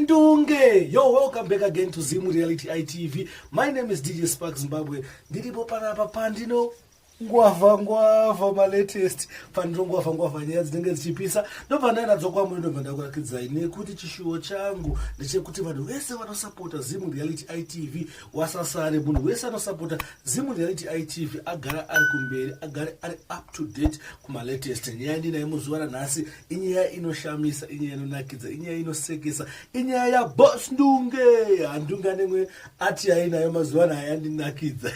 Ndunge. Yo, welcome back again to Zimu Reality ITV. My name is DJ Spark Zimbabwe. Ndilipo panapa pandino ngwava ma latest pandiro ngwava nyaya dzinenge dzichipisa ndopanda nadzokwa muno ndakurakidzai nekuti chishuwo changu ndechekuti vanhu vese vanosapota Zimu Reality ITV wasasare munhu wese anosapota Zimu Reality ITV agara ari kumberi agare ari up to date kuma latest nyaya ndinayo muzuva ranhasi inyaya inoshamisa inyaya inonakidza inyaya inosekesa inyaya ya Boss Ndunge handunga nemwe ati hainayo mazuva anaya ndinakidza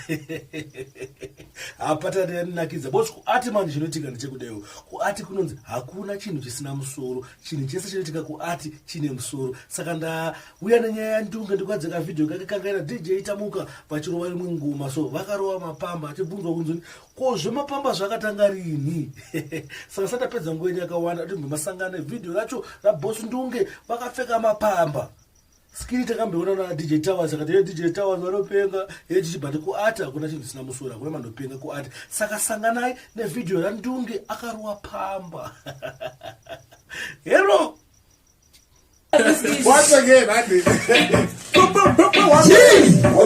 apatani yanakidza bosi kuati manje chinoitika ndechekudayo kuati kunonzi hakuna chinhu chisina musoro chinhu chese chinoitika kuati chine musoro saka ndauya nenyaya yaNdunge ndikadzika vhidhiyo kake kangaina DJ itamuka pachirova rimwe ngoma so vakarova mapamba achibvunzwa kunzoni kozve mapamba zvakatanga rini saka satapedza nguva yakawanda kuti masangano vhidhiyo racho raBoss Ndunge vakapfeka mapamba skiri takambeona na DJ Towers akati DJ Towers vanopenga chichibhati kuata hakuna chinhu chisina musoro hakuna mandopenga kuati saka sanganai nevhidhiyo yaNdunge akaruwa pamba hello once again I did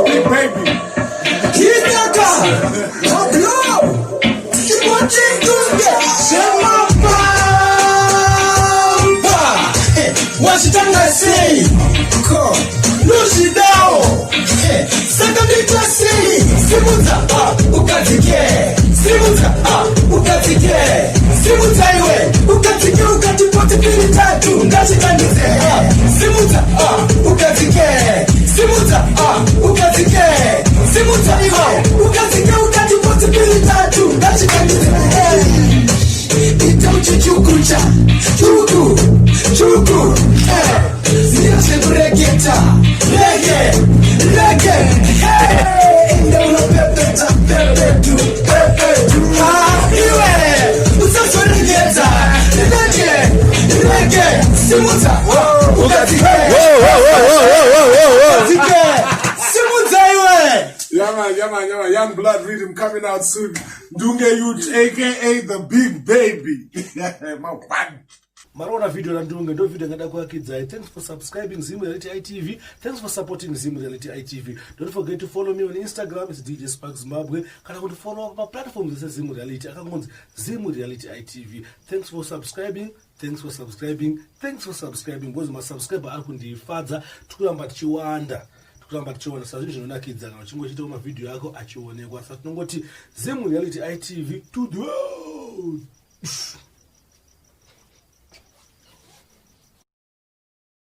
big baby Kinaka Oblo Ndunge Shema Pamba Washitanga sei Lushi dao Sakandi klasi Simuza ukatike Simuza ukatike Simuza iwe ukatike ukatipote pili tatu Ngashitanize Simuza ukatike Simuza ukatike Simuza iwe ukatike ukatipote pili tatu Ngashitanize Itauchi chukucha Chuku Ziyashe kuregeta Rege Hey Ndauno pepeta Pepetu Iwe Usaso regeta Rege Simuza Ukatike Simuza iwe Yeah man, Young Blood Rhythm coming out soon. Ndunge Youth, aka the Big Baby. My one. Marona video yaNdunge ndo video ngada kuakidzai. Thanks for subscribing Zimu Reality ITV. Thanks for supporting Zimu Reality ITV. Don't forget to follow me on Instagram, it's DJ Spark Zimbabwe. Kana kuti follow my platforms that Zimu Reality akangonzi Zimu Reality ITV. Thanks for subscribing. Thanks for subscribing. Because my subscriber ari kundifadza tikuramba tichiwanda. Kuramba tichiona sazvo zvinonakidza kana uchingochita mavhidhiyo yako achionekwa saka tinongoti Zimu Reality ITV to the